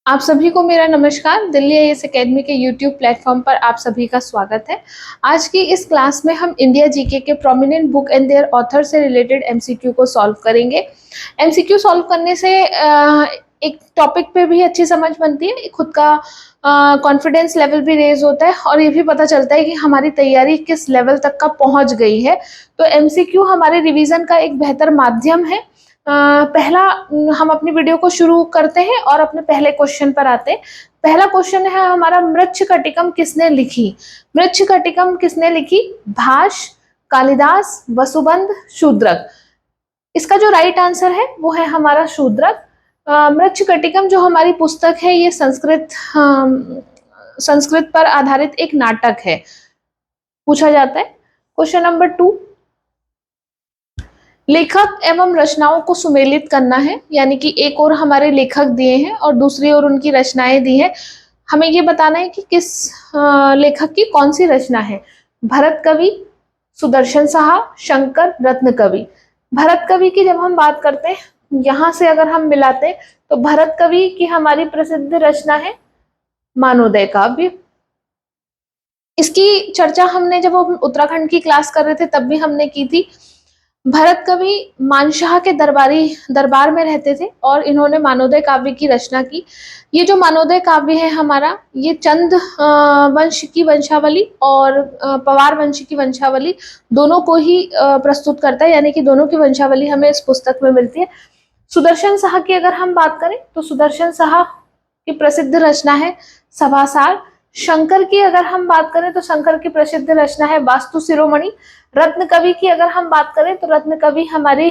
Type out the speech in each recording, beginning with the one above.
आप सभी को मेरा नमस्कार। दिल्ली आईएएस एकेडमी के यूट्यूब प्लेटफॉर्म पर आप सभी का स्वागत है। आज की इस क्लास में हम इंडिया जीके के prominent book and their author से रिलेटेड एमसीक्यू को सॉल्व करेंगे। एमसीक्यू सॉल्व करने से एक टॉपिक पे भी अच्छी समझ बनती है, खुद का कॉन्फिडेंस लेवल भी रेज होता है और ये भी पता चलता है कि हमारी तैयारी किस लेवल तक का पहुंच गई है। तो एमसीक्यू हमारे रिवीजन का एक बेहतर माध्यम है। पहला हम अपनी वीडियो को शुरू करते हैं और अपने पहले क्वेश्चन पर आते हैं। पहला क्वेश्चन है हमारा, मृच्छकटिकम किसने लिखी? मृच्छकटिकम किसने लिखी? भाष, कालिदास, वसुबंध, शूद्रक। इसका जो राइट आंसर है वो है हमारा शूद्रक। मृच्छकटिकम जो हमारी पुस्तक है ये संस्कृत पर आधारित एक नाटक है। पूछा जाता है क्वेश्चन नंबर 2, लेखक एवं रचनाओं को सुमेलित करना है, यानी कि एक और हमारे लेखक दिए हैं और दूसरी ओर उनकी रचनाएं दी हैं। हमें ये बताना है कि किस लेखक की कौन सी रचना है। भरत कवि, सुदर्शन साहा, शंकर, रत्न कवि। भरत कवि की जब हम बात करते हैं, यहाँ से अगर हम मिलाते हैं तो भरत कवि की हमारी प्रसिद्ध रचना है मानवोदय काव्य। इसकी चर्चा हमने जब हम उत्तराखंड की क्लास कर रहे थे तब भी हमने की थी। भरत कवि मानशाह के दरबार में रहते थे और इन्होंने मानवोदय काव्य की रचना की। ये जो मानवोदय काव्य है हमारा, ये चंद वंश की वंशावली और पवार वंश की वंशावली दोनों को ही प्रस्तुत करता है, यानी कि दोनों की वंशावली हमें इस पुस्तक में मिलती है। सुदर्शन साहा की अगर हम बात करें तो सुदर्शन साहा की प्रसिद्ध रचना है सभासार। शंकर की अगर हम बात करें तो शंकर की प्रसिद्ध रचना है वास्तु शिरोमणि। रत्न कवि की अगर हम बात करें तो रत्न कवि हमारी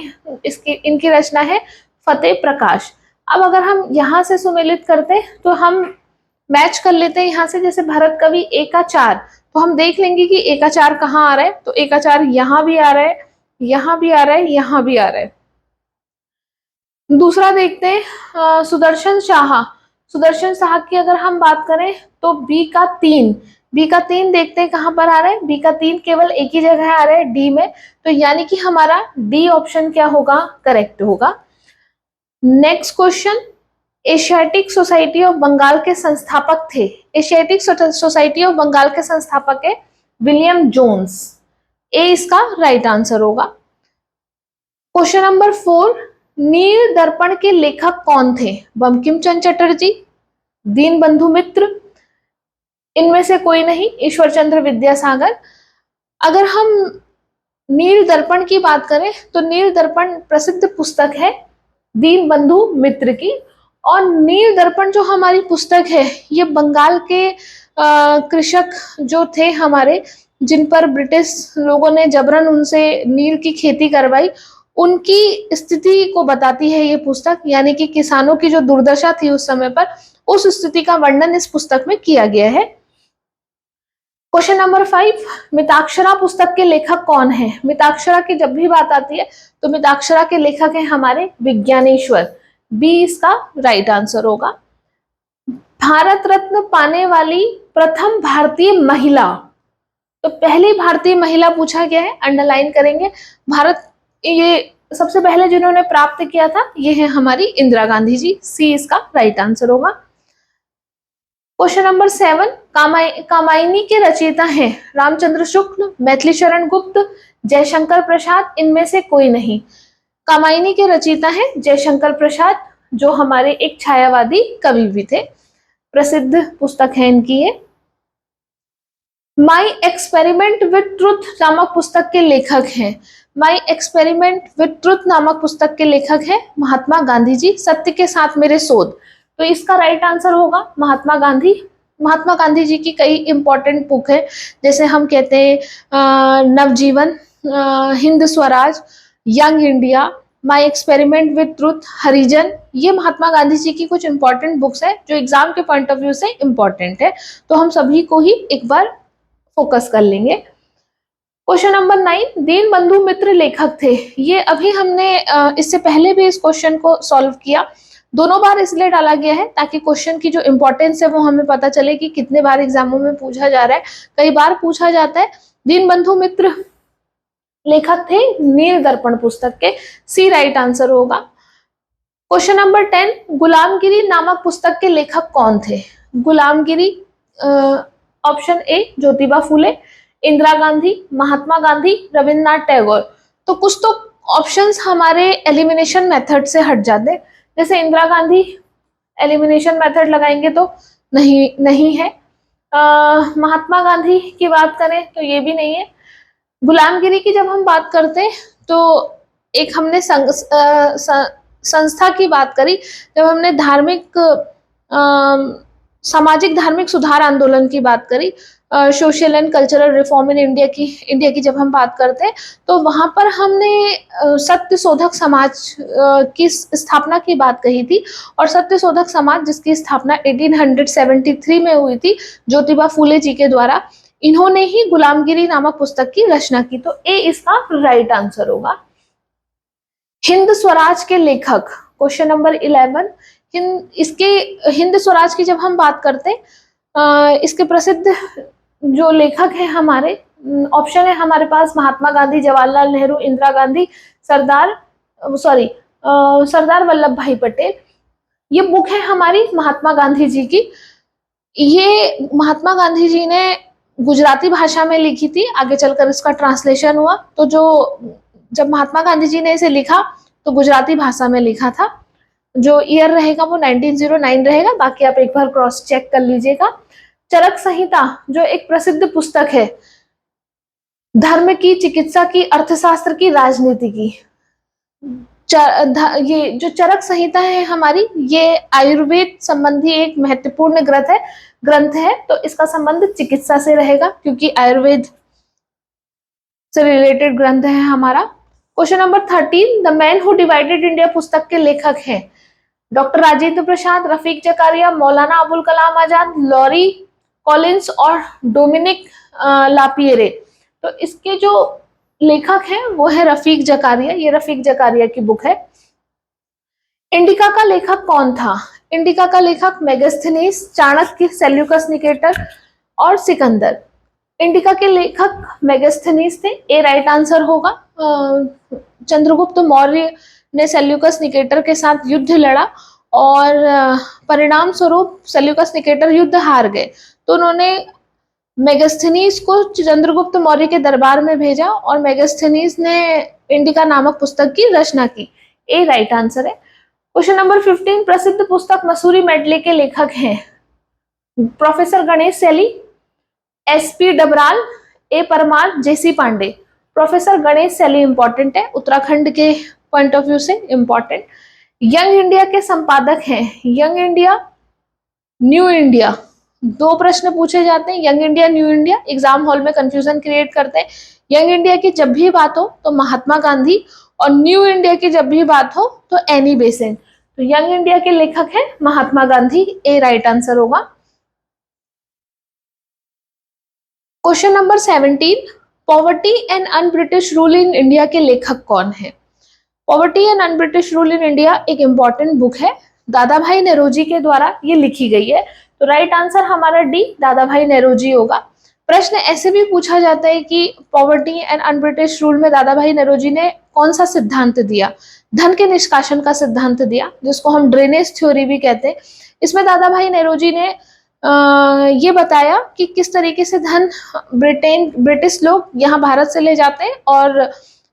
इनकी रचना है फतेह प्रकाश। अब अगर हम यहाँ से सुमेलित करते तो हम मैच कर लेते हैं यहाँ से, जैसे भरत कवि एकाचार, तो हम देख लेंगे कि एकाचार कहाँ आ रहा है। तो एकाचार यहाँ भी आ रहा है, यहाँ भी आ रहा है, यहाँ भी आ रहा है। दूसरा देखते हैं सुदर्शन शाह। सुदर्शन शाह की अगर हम बात करें तो बी का तीन देखते हैं कहां पर आ रहा है। बी का तीन केवल एक ही जगह आ रहा है, डी में। तो यानी कि हमारा डी ऑप्शन क्या होगा? करेक्ट होगा। Next question, Asiatic society of Bengal के संस्थापक थे। एशियाटिक सोसाइटी ऑफ बंगाल के संस्थापक है विलियम जोन्स। ए इसका राइट आंसर होगा। क्वेश्चन नंबर 4, नील दर्पण के लेखक कौन थे? बंकिम चंद्र चटर्जी, दीनबंधु मित्र, इनमें से कोई नहीं, ईश्वर चंद्र विद्यासागर। अगर हम नील दर्पण की बात करें तो नील दर्पण प्रसिद्ध पुस्तक है दीनबंधु मित्र की। और नील दर्पण जो हमारी पुस्तक है ये बंगाल के कृषक जो थे हमारे, जिन पर ब्रिटिश लोगों ने जबरन उनसे नील की खेती करवाई, उनकी स्थिति को बताती है ये पुस्तक, यानी कि किसानों की जो दुर्दशा थी उस समय पर, उस स्थिति का वर्णन इस पुस्तक में किया गया है। क्वेश्चन नंबर 5, मिताक्षरा पुस्तक के लेखक कौन है? मिताक्षरा की जब भी बात आती है तो मिताक्षरा के लेखक हैं हमारे विज्ञानेश्वर। बी इसका राइट आंसर होगा। भारत रत्न पाने वाली प्रथम भारतीय महिला, तो पहली भारतीय महिला पूछा गया है, अंडरलाइन करेंगे। भारत ये सबसे पहले जिन्होंने प्राप्त किया था ये है हमारी इंदिरा गांधी जी। सी इसका राइट आंसर होगा। क्वेश्चन नंबर 7, कामायनी के रचयिता हैं रामचंद्र शुक्ल, मैथिली शरण गुप्त, जयशंकर प्रसाद, इनमें से कोई नहीं। कामायनी के रचयिता हैं जयशंकर प्रसाद, जो हमारे एक छायावादी कवि भी थे। प्रसिद्ध पुस्तक है इनकी ये। माई एक्सपेरिमेंट विद ट्रुथ नामक पुस्तक के लेखक हैं। माई एक्सपेरिमेंट विद ट्रुथ नामक पुस्तक के लेखक हैं महात्मा गांधी जी। सत्य के साथ मेरे शोध, तो इसका राइट आंसर होगा महात्मा गांधी। महात्मा गांधी जी की कई इंपॉर्टेंट बुक है, जैसे हम कहते हैं Navajivan, Hind Swaraj, young India, my experiment with truth, Harijan. ये महात्मा गांधी जी की कुछ इंपॉर्टेंट बुक्स है जो एग्जाम के पॉइंट ऑफ व्यू से इंपॉर्टेंट है, तो हम सभी को ही एक बार फोकस कर लेंगे। क्वेश्चन नंबर 9, दीनबंधु मित्र लेखक थे। ये अभी हमने इससे पहले भी इस क्वेश्चन को सॉल्व किया। दोनों बार इसलिए डाला गया है ताकि क्वेश्चन की जो इंपॉर्टेंस है वो हमें पता चले कि कितने बार एग्जामों में पूछा जा रहा है। कई बार पूछा जाता है। दीनबंधु मित्र लेखक थे नील दर्पण पुस्तक के। सी राइट आंसर होगा। क्वेश्चन नंबर 10, गुलामगिरी नामक पुस्तक के लेखक कौन थे? गुलामगिरी, ऑप्शन ए ज्योतिबा फूले, इंदिरा गांधी, महात्मा गांधी, रविन्द्रनाथ टैगोर। तो कुछ तो ऑप्शंस हमारे एलिमिनेशन मेथड से हट जाते, जैसे इंदिरा गांधी एलिमिनेशन मेथड लगाएंगे तो नहीं है। महात्मा गांधी की बात करें तो ये भी नहीं है। गुलामगिरी की जब हम बात करते हैं तो एक हमने संस्था की बात करी जब हमने धार्मिक सामाजिक धार्मिक सुधार आंदोलन की बात करी, social and cultural reform in India की जब हम बात करते हैं तो वहां पर हमने सत्य शोधक समाज की स्थापना की बात कही थी, और सत्य शोधक समाज जिसकी स्थापना 1873 में हुई थी ज्योतिबा फूले जी के द्वारा, इन्होंने ही गुलामगिरी नामक पुस्तक की रचना की। तो ए इसका राइट आंसर होगा। हिंद स्वराज के लेखक, क्वेश्चन नंबर 11, इसके हिंद स्वराज की जब हम बात करते इसके प्रसिद्ध जो लेखक है हमारे, ऑप्शन है हमारे पास महात्मा गांधी, जवाहरलाल नेहरू, इंदिरा गांधी, सरदार वल्लभ भाई पटेल। ये बुक है हमारी महात्मा गांधी जी की। ये महात्मा गांधी जी ने गुजराती भाषा में लिखी थी, आगे चलकर इसका ट्रांसलेशन हुआ। तो जब महात्मा गांधी जी ने इसे लिखा तो गुजराती भाषा में लिखा था। जो ईयर रहेगा वो 1909 रहेगा, बाकी आप एक बार क्रॉस चेक कर लीजिएगा। चरक संहिता जो एक प्रसिद्ध पुस्तक है, धर्म की, चिकित्सा की, अर्थशास्त्र की, राजनीति की, ये जो चरक संहिता है हमारी, ये आयुर्वेद संबंधी एक महत्वपूर्ण ग्रंथ है। तो इसका संबंध चिकित्सा से रहेगा क्योंकि आयुर्वेद से रिलेटेड ग्रंथ है हमारा। Question number 13, the man who divided India पुस्तक के लेखक हैं doctor Rajendra Prasad, Rafiq Zachariah, Maulana Abul Kalam Azad, lorry Collins और डोमिनिक लापियरे। तो इसके जो लेखक हैं वो है रफीक जकारिया। ये रफीक जकारिया की बुक है। इंडिका का लेखक कौन था? इंडिका का लेखक मेगास्थनीज, चाणक्य, सेल्यूकस निकेटर और सिकंदर। इंडिका के लेखक मेगास्थनीज थे, ए राइट आंसर होगा। चंद्रगुप्त मौर्य ने सेल्यूकस निकेटर के साथ युद्ध लड़ा और परिणाम स्वरूप सेल्यूकस निकेटर युद्ध हार गए, तो उन्होंने मेगास्थनीज को चंद्रगुप्त मौर्य के दरबार में भेजा और मेगास्थनीज ने इंडिका नामक पुस्तक की रचना की। ए राइट आंसर है। क्वेश्चन नंबर 15, प्रसिद्ध पुस्तक मसूरी मेडले के लेखक हैं प्रोफेसर गणेश सैली, एसपी डबराल, ए परमार, जेसी पांडे। प्रोफेसर गणेश सैली इंपॉर्टेंट है, उत्तराखंड के पॉइंट ऑफ व्यू से इंपॉर्टेंट। यंग इंडिया के संपादक हैं यंग इंडिया, न्यू इंडिया। दो प्रश्न पूछे जाते हैं, young India, new India, exam hall में कंफ्यूजन क्रिएट करते हैं। यंग इंडिया की जब भी बात हो तो महात्मा गांधी, और न्यू इंडिया की जब भी बात हो तो एनी बेसेंट। तो यंग इंडिया के लेखक हैं महात्मा गांधी, ए राइट आंसर होगा। Question number 17, poverty and un British rule in India के लेखक कौन है? Poverty and un British rule in India एक इंपॉर्टेंट बुक है, दादा भाई नेरोजी के द्वारा ये लिखी गई है। तो राइट आंसर हमारा डी, दादा भाई नेरोजी होगा। प्रश्न ऐसे भी पूछा जाता है कि poverty and un British rule में दादा भाई नेरोजी ने कौन सा सिद्धांत दिया? धन के निष्कासन का सिद्धांत दिया, जिसको हम ड्रेनेज थ्योरी भी कहते हैं। इसमें दादा भाई नेरोजी ने ये बताया कि किस तरीके से धन ब्रिटिश लोग यहाँ भारत से ले जाते हैं और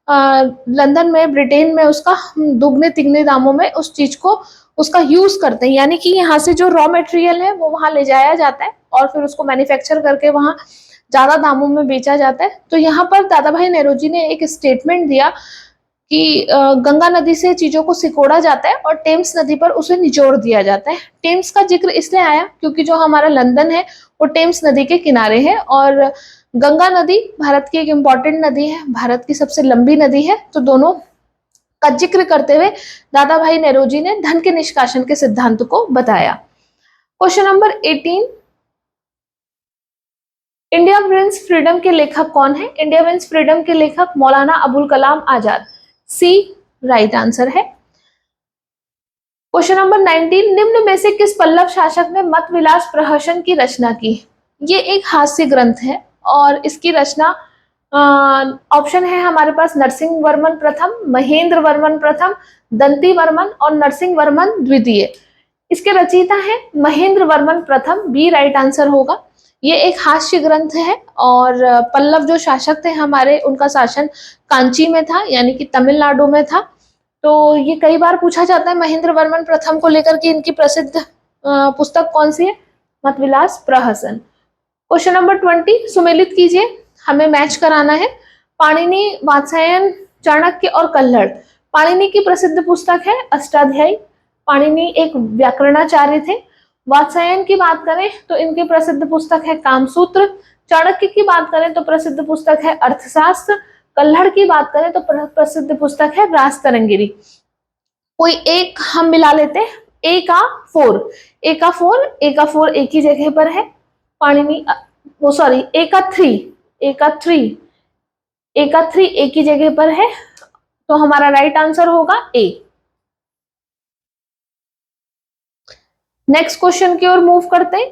लंदन में, ब्रिटेन में उसका दुगने तिगने दामों में उस चीज को उसका यूज करते हैं। यानी कि यहाँ से जो रॉ मटेरियल है वो वहां ले जाया जाता है और फिर उसको मैन्युफैक्चर करके वहां ज्यादा दामों में बेचा जाता है। तो यहाँ पर दादा भाई नेरोजी ने एक स्टेटमेंट दिया कि गंगा नदी से चीजों को सिकोड़ा जाता है और टेम्स नदी पर उसे निचोड़ दिया जाता है। टेम्स का जिक्र इसलिए आया क्योंकि जो हमारा लंदन है वो टेम्स नदी के किनारे है, और गंगा नदी भारत की एक इम्पॉर्टेंट नदी है, भारत की सबसे लंबी नदी है। तो दोनों का जिक्र करते हुए दादा भाई नेरोजी ने धन के निष्कासन के सिद्धांत को बताया। Question number 18, India wins freedom के लेखक कौन है? इंडिया विंस फ्रीडम के लेखक मौलाना अबुल कलाम आजाद, सी राइट आंसर है। क्वेश्चन नंबर 19, निम्न में से किस पल्लव शासक ने मत विलास प्रहसन की रचना की? ये एक हास्य ग्रंथ है और इसकी रचना ऑप्शन है हमारे पास नरसिंह वर्मन प्रथम, महेंद्र वर्मन प्रथम, दंती वर्मन और नरसिंह वर्मन द्वितीय। इसके रचयिता है महेंद्र वर्मन प्रथम, बी राइट आंसर होगा। ये एक हास्य ग्रंथ है और पल्लव जो शासक थे हमारे, उनका शासन कांची में था, यानी कि तमिलनाडु में था। तो ये कई बार पूछा जाता है महेंद्र वर्मन प्रथम को लेकर कि इनकी प्रसिद्ध पुस्तक कौन सी है, मतविलास प्रहसन। क्वेश्चन नंबर 20 सुमेलित कीजिए, हमें मैच कराना है। पाणिनि, वात्स्यायन, चाणक्य और कल्हड़। पाणिनि की प्रसिद्ध पुस्तक है अष्टाध्यायी। पाणिनि एक व्याकरणाचार्य थे। वात्स्यायन की बात करें तो इनकी प्रसिद्ध पुस्तक है कामसूत्र। चाणक्य की बात करें तो प्रसिद्ध पुस्तक है अर्थशास्त्र। कल्हड़ की बात करें तो प्रसिद्ध पुस्तक है राजतरंगिणी। कोई एक हम मिला लेते हैं, ए का फोर, ए का फोर एक ही जगह पर है। पाणिनि, वो सॉरी, ए का थ्री एक ही जगह पर है, तो हमारा राइट आंसर होगा ए। नेक्स्ट क्वेश्चन की ओर मूव करते हैं।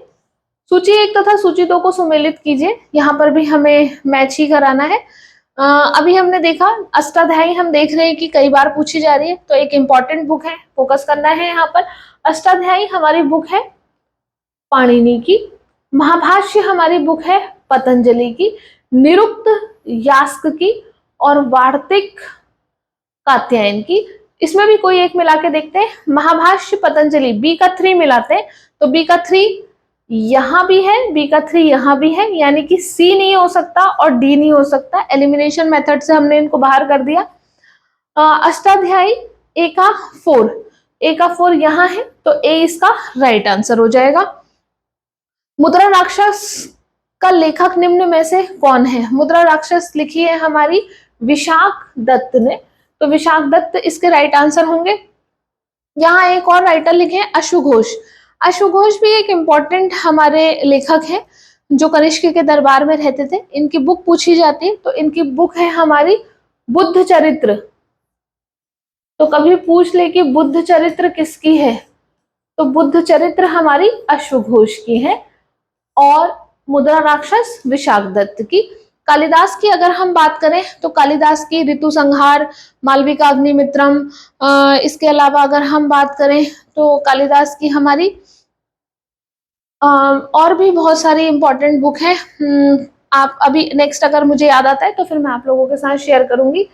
सूची 1 तथा सूची 2 को सुमेलित कीजिए। यहाँ पर भी हमें मैच ही कराना है। अभी हमने देखा अष्टाध्यायी, हम देख रहे हैं कि कई बार पूछी जा रही है, तो एक इंपॉर्टेंट बुक है, फोकस करना है यहाँ पर। अष्टाध्यायी हमारी बुक है पाणिनि की। महाभाष्य हमारी बुक है पतंजलि की। निरुक्त यास्क की और वार्तिक कात्यायन की। इसमें भी कोई एक मिला के देखते हैं। महाभाष्य पतंजलि, बी का 3 मिलाते हैं, तो बी का 3 यहां भी है, बी का 3 यहां भी है, यानी कि सी नहीं हो सकता और डी नहीं हो सकता। एलिमिनेशन मेथड से हमने इनको बाहर कर दिया। अष्टाध्यायी ए का 4 यहां है, तो ए इसका राइट आंसर हो जाएगा। मुद्रा राक्षस का लेखक निम्न में से कौन है? मुद्रा राक्षस लिखी है हमारी विशाख दत्त ने, तो विशाख दत्त इसके राइट आंसर होंगे। यहाँ एक और राइटर लिखे हैं अश्व घोष। अश्व घोष भी एक इंपॉर्टेंट हमारे लेखक हैं जो कनिष्क के दरबार में रहते थे। इनकी बुक पूछी जाती है, तो इनकी बुक है हमारी बुद्ध चरित्र। तो कभी पूछ ले कि बुद्ध चरित्र किसकी है, तो बुद्ध चरित्र हमारी अश्व घोष की है और मुद्रा राक्षस विशाख दत्त की। कालिदास की अगर हम बात करें तो कालिदास की ऋतु संहार, मालविका अग्निमित्रम, इसके अलावा अगर हम बात करें तो कालिदास की हमारी और भी बहुत सारी इंपॉर्टेंट बुक है। आप अभी नेक्स्ट अगर मुझे याद आता है तो फिर मैं आप लोगों के साथ शेयर करूंगी।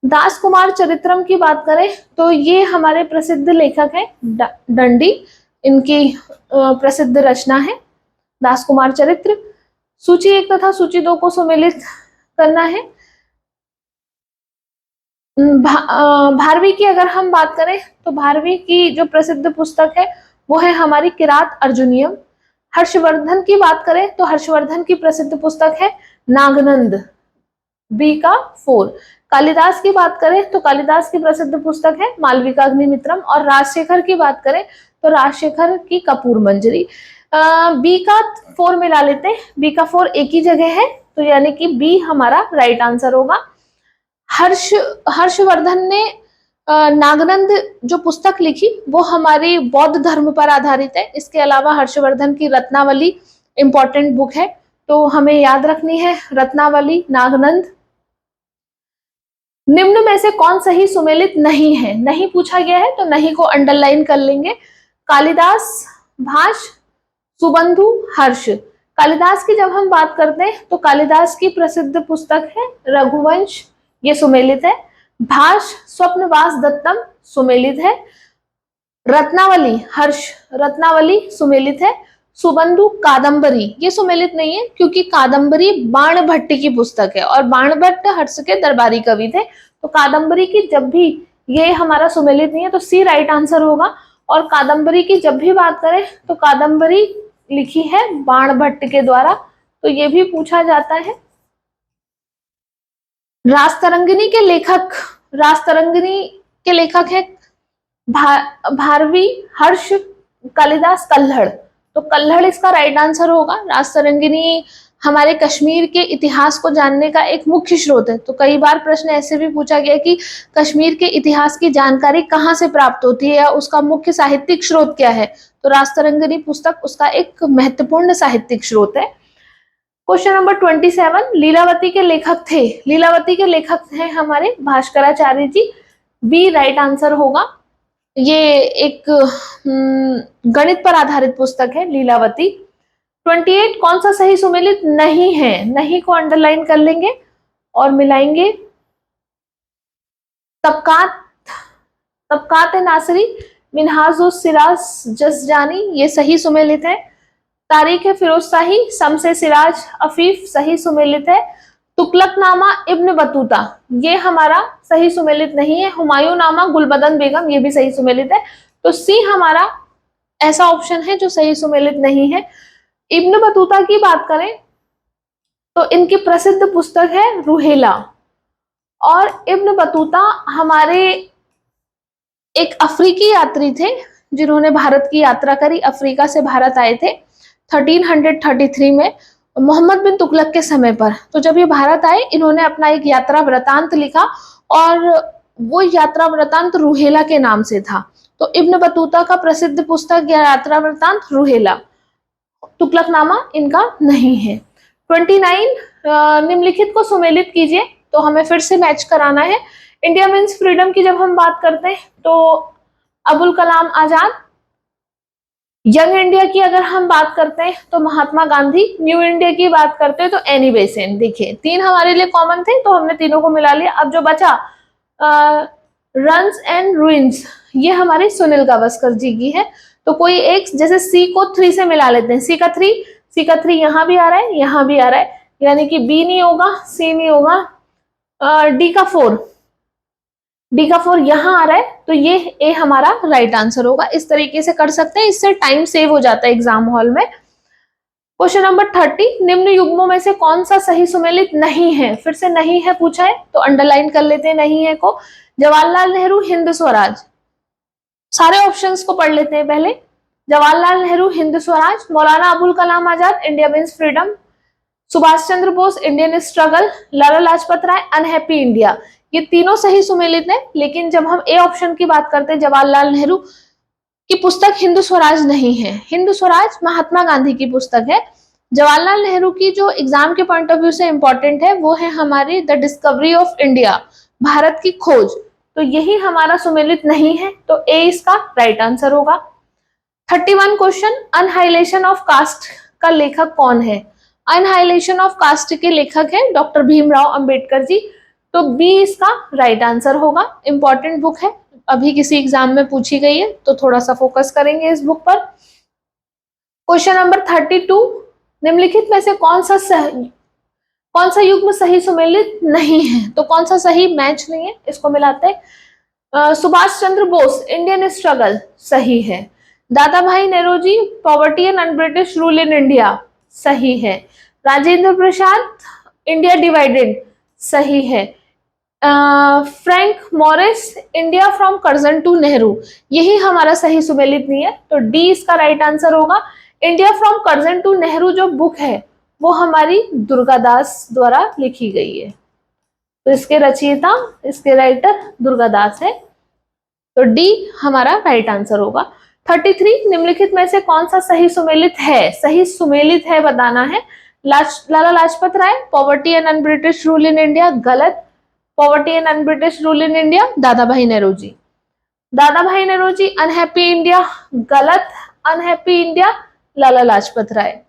दास कुमार चरित्रम की बात करें तो ये हमारे प्रसिद्ध लेखक हैं दंडी, इनकी प्रसिद्ध रचना है दास कुमार चरित्र। सूची 1 तथा सूची 2 को सुमेलित करना है। भारवी की अगर हम बात करें तो भारवी की जो प्रसिद्ध पुस्तक है वो है हमारी किरात अर्जुनियम। हर्षवर्धन की बात करें तो हर्षवर्धन की प्रसिद्ध पुस्तक है नागनंद, बी का 4। कालिदास की बात करें तो कालिदास की प्रसिद्ध पुस्तक है मालविका अग्निमित्रम। और राजशेखर की बात करें तो राजशेखर की कपूर मंजरी। बी का 4 मिला लेते हैं, बी का 4 एक ही जगह है, तो यानी कि बी हमारा राइट आंसर होगा। हर्षवर्धन ने नागनंद जो पुस्तक लिखी वो हमारी बौद्ध धर्म पर आधारित है। इसके अलावा हर्षवर्धन की रत्नावली इंपॉर्टेंट बुक है, तो हमें याद रखनी है रत्नावली, नागनंद। निम्न में से कौन सही सुमेलित नहीं है? नहीं पूछा गया है तो नहीं को अंडरलाइन कर लेंगे। कालिदास, भाष, सुबंधु, हर्ष। कालिदास की जब हम बात करते हैं तो कालिदास की प्रसिद्ध पुस्तक है रघुवंश, ये सुमेलित है। भाष, स्वप्नवास दत्तम सुमेलित है। रत्नावली, हर्ष रत्नावली सुमेलित है। सुबंधु कादंबरी ये सुमेलित नहीं है क्योंकि कादंबरी बाणभट्ट की पुस्तक है और बाणभट्ट हर्ष के दरबारी कवि थे, तो कादंबरी की जब भी, ये हमारा सुमेलित नहीं है, तो सी राइट आंसर होगा। और कादंबरी की जब भी बात करें तो कादंबरी लिखी है बाणभट्ट के द्वारा, तो ये भी पूछा जाता है। राजतरंगिणी के लेखक है भारवी, हर्ष, कालिदास, कल्हड़। तो कल्हड़ इसका राइट आंसर होगा। राजतरंगिणी हमारे कश्मीर के इतिहास को जानने का एक मुख्य स्रोत है। तो कई बार प्रश्न ऐसे भी पूछा गया कि कश्मीर के इतिहास की जानकारी कहाँ से प्राप्त होती है या उसका मुख्य साहित्यिक स्रोत क्या है, तो राजतरंगिणी पुस्तक उसका एक महत्वपूर्ण साहित्यिक स्रोत है। क्वेश्चन नंबर 27, लीलावती के लेखक थे। लीलावती के लेखक हैं हमारे भास्कराचार्य जी। बी राइट आंसर होगा। ये एक गणित पर आधारित पुस्तक है, लीलावती। 28 कौन सा सही सुमेलित नहीं है, नहीं को अंडरलाइन कर लेंगे और मिलाएंगे। तबकात, तबकात नासरी, मिनहाजुस सिराज जसजानी, ये सही सुमेलित है। तारीख फिरोज शाही, शम्से सिराज अफीफ, सही सुमेलित है। तुगलकनामा इब्न बतूता, ये हमारा सही सुमेलित नहीं है। हुमायूं नामा गुलबदन बेगम, ये भी सही सुमेलित है। तो सी हमारा ऐसा ऑप्शन है जो सही सुमेलित नहीं है। इब्न बतूता की बात करें तो इनकी प्रसिद्ध पुस्तक है रूहेला। और इब्न बतूता हमारे एक अफ्रीकी यात्री थे जिन्होंने भारत की यात्रा करी, अफ्रीका से भारत आए थे 1333 में मोहम्मद बिन तुगलक के समय पर। तो जब ये भारत आए, इन्होंने अपना एक यात्रा वृतांत लिखा और वो यात्रा वृतांत रूहेला के नाम से था। तो इब्न बतूता का प्रसिद्ध पुस्तक यात्रा वृतांत रूहेला, तुगलकनामा इनका नहीं है। 29 निम्नलिखित को सुमेलित कीजिए, तो हमें फिर से मैच कराना है। इंडिया मीन्स फ्रीडम की जब हम बात करते हैं तो अबुल कलाम आजाद। यंग इंडिया की अगर हम बात करते हैं तो महात्मा गांधी। न्यू इंडिया की बात करते हैं तो एनी बेसेंट। देखिए, तीन हमारे लिए कॉमन थे तो हमने तीनों को मिला लिया। अब जो बचा रन्स एंड रूइंस, ये हमारी सुनील गावस्कर जी की है। तो कोई एक, जैसे सी को 3 से मिला लेते हैं। सी का 3 यहाँ भी आ रहा है, यहाँ भी आ रहा है, यानी कि बी नहीं होगा, सी नहीं होगा। डी का 4 यहाँ आ रहा है, तो ये ए हमारा राइट आंसर होगा। इस तरीके से कर सकते हैं, इससे टाइम सेव हो जाता है एग्जाम हॉल में। क्वेश्चन नंबर 30, निम्न युग्मों में से कौन सा सही सुमेलित नहीं है? फिर से नहीं है पूछा है तो अंडरलाइन कर लेते हैं नहीं है को। जवाहरलाल नेहरू हिंद स्वराज, सारे ऑप्शंस को पढ़ लेते हैं पहले। Jawaharlal Nehru Hind Swaraj, Maulana Abul Kalam Azad India means freedom, Subhash Chandra Bose Indian struggle, लाला लाजपत राय अनहैप्पी इंडिया। ये तीनों सही सुमेलित है, लेकिन जब हम ए ऑप्शन की बात करते हैं, जवाहरलाल नेहरू की पुस्तक हिंदू स्वराज नहीं है। हिंदू स्वराज महात्मा गांधी की पुस्तक है। जवाहरलाल नेहरू की जो एग्जाम के पॉइंट ऑफ व्यू से इंपॉर्टेंट है वो है हमारी the discovery of India, Bharat की खोज। तो यही हमारा सुमेलित नहीं है, तो ए इसका राइट आंसर होगा। 31 क्वेश्चन, अनहाइलेशन ऑफ कास्ट का लेखक कौन है? अनहाइलेशन ऑफ कास्ट के लेखक है डॉक्टर भीमराव अंबेडकर जी। तो बी इसका राइट आंसर होगा। इंपॉर्टेंट बुक है, अभी किसी एग्जाम में पूछी गई है, तो थोड़ा सा फोकस करेंगे इस बुक पर। क्वेश्चन नंबर 32, निम्नलिखित में से कौन सा युग्म सही सुमेलित नहीं है? तो कौन सा सही मैच नहीं है, इसको मिलाते हैं। सुभाष चंद्र बोस इंडियन स्ट्रगल सही है। दादा भाई नेहरूजी poverty and British rule in India सही है। राजेंद्र प्रसाद इंडिया डिवाइडेड सही है। Frank Moraes India from Curzon to Nehru, यही हमारा सही सुमेलित नहीं है, तो डी इसका राइट आंसर होगा। India from Curzon to Nehru जो बुक है वो हमारी दुर्गादास द्वारा लिखी गई है, तो इसके रचयिता, इसके राइटर दुर्गादास है, तो डी हमारा राइट आंसर होगा। 33, निम्नलिखित में से कौन सा सही सुमेलित है? सही सुमेलित है बताना है। Lala Lajpat Rai poverty and un British rule in India गलत। Poverty and un British rule in India Dadabhai नेहरूजी। दादा भाई नेहरूजी अनहैप्पी इंडिया गलत। Unhappy India Lala Lajpat Rai.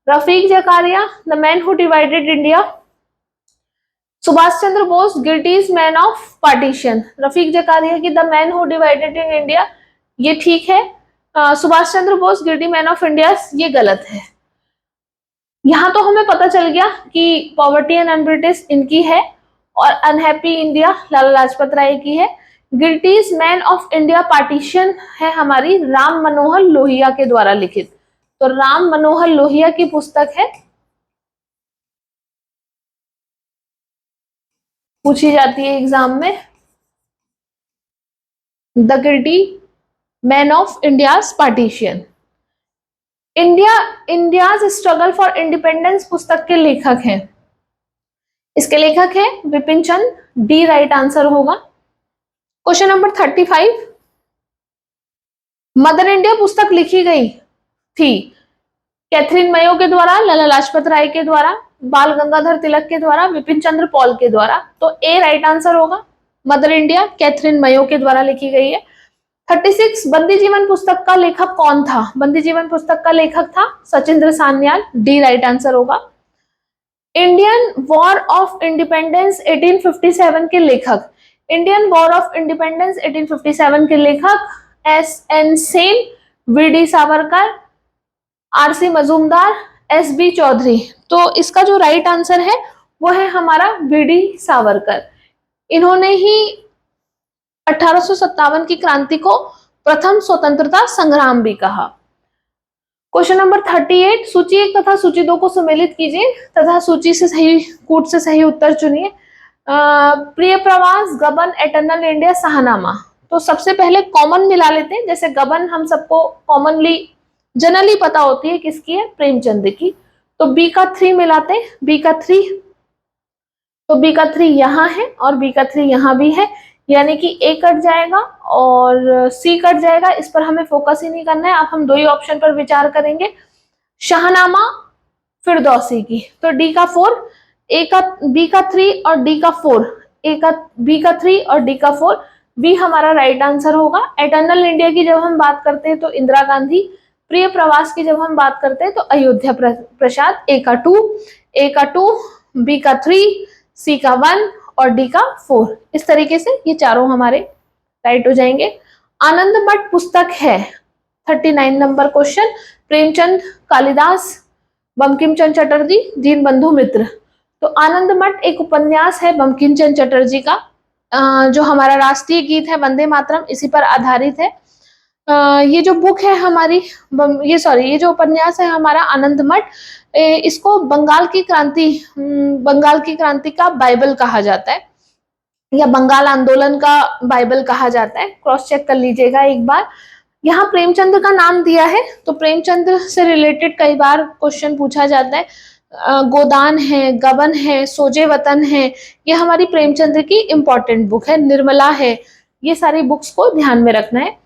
Rafiq Zakaria the man who divided India. Subhash Chandra Bose guilty man of partition. Rafiq Zakaria की the man who divided in India, ये ठीक है। Subhash Chandra Bose guilty man of India, ये गलत है। यहां तो हमें पता चल गया कि पॉवर्टी एंड अन ब्रिटिश इनकी है और अनहैप्पी इंडिया लाला लाजपत राय की है। गिल्टीज मैन ऑफ इंडिया पार्टीशन है हमारी राम मनोहर लोहिया के द्वारा लिखित। तो राम मनोहर लोहिया की पुस्तक है, पूछी जाती है एग्जाम में, the guilty man of India's partition. India's struggle for independence पुस्तक के लेखक हैं, इसके लेखक है विपिन चंद, डी राइट आंसर होगा। क्वेश्चन नंबर 35, मदर इंडिया पुस्तक लिखी गई थी कैथरीन मयो के द्वारा, लाला लाजपत राय के द्वारा, बाल गंगाधर तिलक के द्वारा, विपिन चंद्र पॉल के द्वारा, तो ए राइट आंसर होगा। मदर इंडिया कैथरीन मयो के द्वारा लिखी गई है। 36 बंदी जीवन पुस्तक का लेखक कौन था? बंदी जीवन पुस्तक का लेखक था Sachindra Sanyal, D right answer होगा। इंडियन वॉर ऑफ इंडिपेंडेंस 1857 के लेखक, इंडियन वॉर ऑफ इंडिपेंडेंस 1857 के लेखक S N Sen, V D Savarkar, R C Majumdar, S B Chaudhuri. तो इसका जो राइट आंसर है वो है हमारा वी डी सावरकर। इन्होंने ही 1857 की क्रांति को प्रथम स्वतंत्रता संग्राम भी कहा। क्वेश्चन नंबर 38, सूची 1 तथा सूची 2 को सम्मिलित कीजिए तथा सूची से सही कूट से सही उत्तर चुनिए। प्रिय प्रवास, गबन, एटर्नल इंडिया, शाहनामा। तो सबसे पहले कॉमन मिला लेते हैं। जैसे गबन हम सबको कॉमनली जनरली पता होती है किसकी है, प्रेमचंद की। तो बी का 3 मिलाते हैं, बी का 3, तो बी का 3 यहाँ है और बी का 3 यहाँ भी है, यानी कि ए कट जाएगा और सी कट जाएगा। इस पर हमें फोकस ही नहीं करना है, अब हम दो ही ऑप्शन पर विचार करेंगे, शाहनामा फिरदौसी की। तो डी का 4, ए का बी का 3 और डी का 4, ए का बी का 3 और डी का 4, बी हमारा राइट आंसर होगा। एटर्नल इंडिया की जब हम बात करते हैं तो इंदिरा गांधी, प्रिय प्रवास की जब हम बात करते हैं तो अयोध्या प्रसाद। ए का 2, ए का 2, बी का 3, सी का 1 और डी का 4। इस तरीके से ये चारों हमारे राइट हो जाएंगे। आनंद मठ पुस्तक है, 39 नंबर क्वेश्चन, प्रेमचंद, कालिदास, बंकिम चंद्र चटर्जी, दीनबंधु मित्र। तो आनंद मठ एक उपन्यास है बंकिम चंद्र चटर्जी का, जो हमारा राष्ट्रीय गीत है वंदे मातरम, इसी पर आधारित है। ये जो बुक है हमारी, ये जो उपन्यास है हमारा आनंद मठ, इसको बंगाल की क्रांति का बाइबल कहा जाता है, या बंगाल आंदोलन का बाइबल कहा जाता है। क्रॉस चेक कर लीजिएगा एक बार। यहाँ प्रेमचंद का नाम दिया है, तो प्रेमचंद से रिलेटेड कई बार क्वेश्चन पूछा जाता है। गोदान है, गबन है, सोजे वतन है, ये हमारी प्रेमचंद की इंपॉर्टेंट बुक है। निर्मला है, ये सारी बुक्स को ध्यान में रखना है।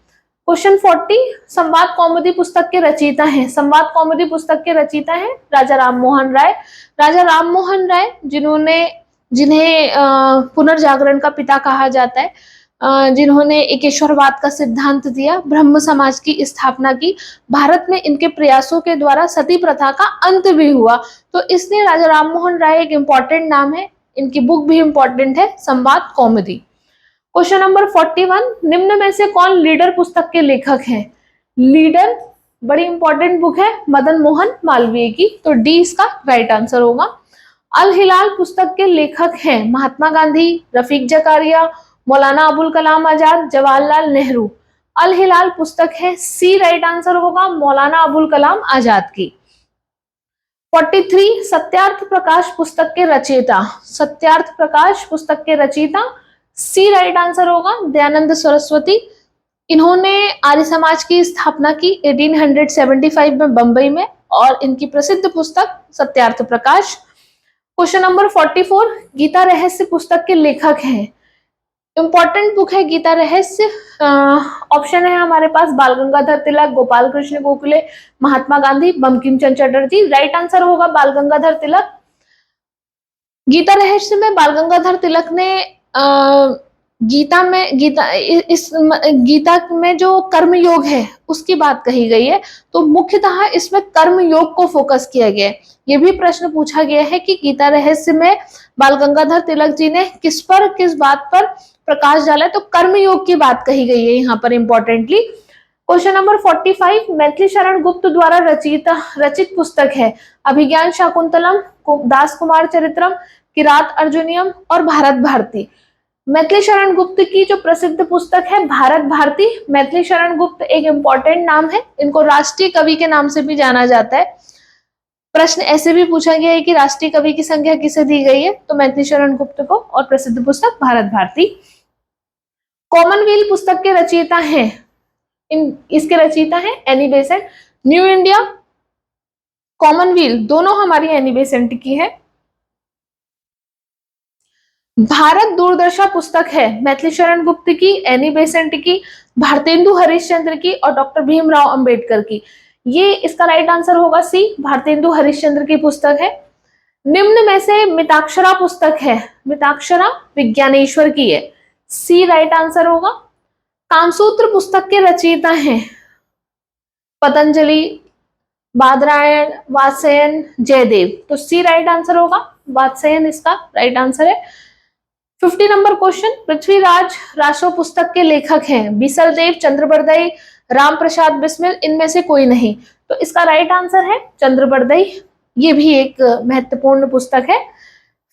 क्वेश्चन 40, संवाद कौमुदी पुस्तक के रचयिता हैं। संवाद कौमुदी पुस्तक के रचयिता हैं राजा राममोहन राय। राजा राममोहन राय जिन्हें पुनर्जागरण का पिता कहा जाता है, जिन्होंने एकेश्वरवाद का सिद्धांत दिया, ब्रह्म समाज की स्थापना की, भारत में इनके प्रयासों के द्वारा सती प्रथा का अंत भी हुआ। तो इसलिए राजा राममोहन राय एक इंपॉर्टेंट नाम है, इनकी बुक भी इंपॉर्टेंट है, संवाद कौमुदी। क्वेश्चन नंबर 41, निम्न में से कौन लीडर पुस्तक के लेखक हैं? लीडर बड़ी इंपॉर्टेंट बुक है मदन मोहन मालवीय की, तो डी इसका राइट आंसर होगा। अल हिलाल पुस्तक के लेखक हैं महात्मा गांधी, रफीक जकारिया, मौलाना अबुल कलाम आजाद, जवाहरलाल नेहरू। अल हिलाल पुस्तक है, सी राइट आंसर होगा, मौलाना अबुल कलाम आजाद की। 43, सत्यार्थ प्रकाश पुस्तक के रचयिता। सत्यार्थ प्रकाश पुस्तक के रचयिता, सी राइट आंसर होगा, दयानंद सरस्वती। इन्होंने आर्य समाज की स्थापना की 1875 में बंबई में, और इनकी प्रसिद्ध पुस्तक सत्यार्थ प्रकाश। क्वेश्चन नंबर 44, गीता रहस्य पुस्तक के लेखक हैं। इंपॉर्टेंट बुक है गीता रहस्य। ऑप्शन है हमारे पास बाल गंगाधर तिलक, गोपाल कृष्ण गोखले, महात्मा गांधी, बंकिम चंद्र चटर्जी। राइट आंसर होगा बाल गंगाधर तिलक। गीता रहस्य में बाल गंगाधर तिलक ने गीता में जो कर्म योग है उसकी बात कही गई है, तो मुख्यतः इसमें कर्म योग को फोकस किया गया है। ये भी प्रश्न पूछा गया है कि गीता रहस्य में बाल गंगाधर तिलक जी ने किस बात पर प्रकाश डाला है, तो कर्म योग की बात कही गई है यहाँ पर importantly. Question number 45, Maithili Sharan Gupt द्वारा रचित पुस्तक है अभिज्ञान शाकुंतलम, दास कुमार चरित्रम, किरात अर्जुनियम और भारत भारती। मैथिली शरण गुप्त की जो प्रसिद्ध पुस्तक है भारत भारती। मैथिली शरण गुप्त एक इंपॉर्टेंट नाम है, इनको राष्ट्रीय कवि के नाम से भी जाना जाता है। प्रश्न ऐसे भी पूछा गया है कि राष्ट्रीय कवि की संज्ञा किसे दी गई है, तो मैथिली शरण गुप्त को, और प्रसिद्ध पुस्तक भारत भारती। कॉमनवेल्थ पुस्तक के रचयिता हैं, इसके रचयिता हैं Annie Besant. New India, Commonwealth दोनों हमारी एनी बेसेंट की है। भारत दूरदर्शा पुस्तक है मैथिली शरण गुप्त की, एनी बेसेंट की, भारतेंदु हरिश्चंद्र की और डॉक्टर भीमराव अंबेडकर की। ये इसका राइट आंसर होगा सी, भारतेंदु हरिश्चंद्र की पुस्तक है। निम्न में से मिताक्षरा पुस्तक है, मिताक्षरा विज्ञानेश्वर की है, सी राइट आंसर होगा। कामसूत्र पुस्तक के रचयिता हैं पतंजलि, बादरायण, वात्स्ययन, जयदेव। तो सी राइट आंसर होगा, वात्स्ययन इसका राइट आंसर है। 50 नंबर क्वेश्चन, पृथ्वीराज रासो पुस्तक के लेखक हैं बीसल देव, चंद्रबरदई, राम प्रसाद बिस्मिल, इनमें से कोई नहीं। तो इसका राइट आंसर है चंद्रबरदई। ये भी एक महत्वपूर्ण पुस्तक है।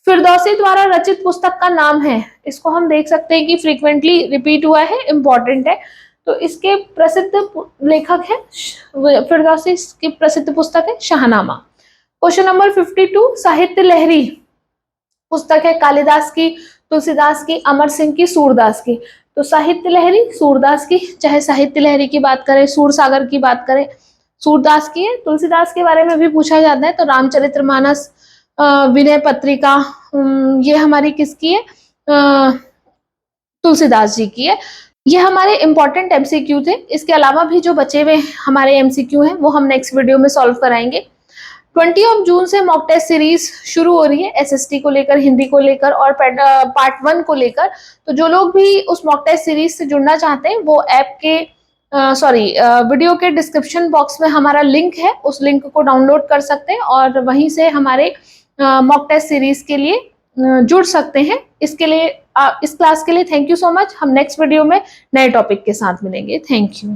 फिरदौसी द्वारा रचित पुस्तक का नाम है, इसको हम देख सकते हैं कि फ्रीक्वेंटली रिपीट हुआ है, इंपॉर्टेंट है। तो इसके प्रसिद्ध लेखक है फिरदौसी की प्रसिद्ध पुस्तक है शाहनामा। क्वेश्चन नंबर 52, साहित्य लहरी पुस्तक है कालिदास की, तुलसीदास की, अमर सिंह की, सूरदास की। तो साहित्य लहरी सूरदास की, चाहे साहित्य लहरी की बात करें, सूरसागर की बात करें, सूरदास की है। तुलसीदास के बारे में भी पूछा जाता है तो रामचरितमानस, विनय पत्रिका, ये हमारी किसकी है, तुलसीदास जी की है। ये हमारे इंपॉर्टेंट एमसीक्यू थे। इसके अलावा भी जो बचे हुए हमारे एमसीक्यू हैं वो हम नेक्स्ट वीडियो में सॉल्व कराएंगे। 20 जून से मॉक टेस्ट सीरीज शुरू हो रही है एसएसटी को लेकर, हिंदी को लेकर और पार्ट 1 को लेकर। तो जो लोग भी उस मॉक टेस्ट सीरीज से जुड़ना चाहते हैं वो ऐप के वीडियो के डिस्क्रिप्शन बॉक्स में हमारा लिंक है, उस लिंक को डाउनलोड कर सकते हैं और वहीं से हमारे मॉक टेस्ट सीरीज के लिए जुड़ सकते हैं। इसके लिए इस क्लास के लिए थैंक यू सो मच। हम नेक्स्ट वीडियो में नए टॉपिक के साथ मिलेंगे। Thank you.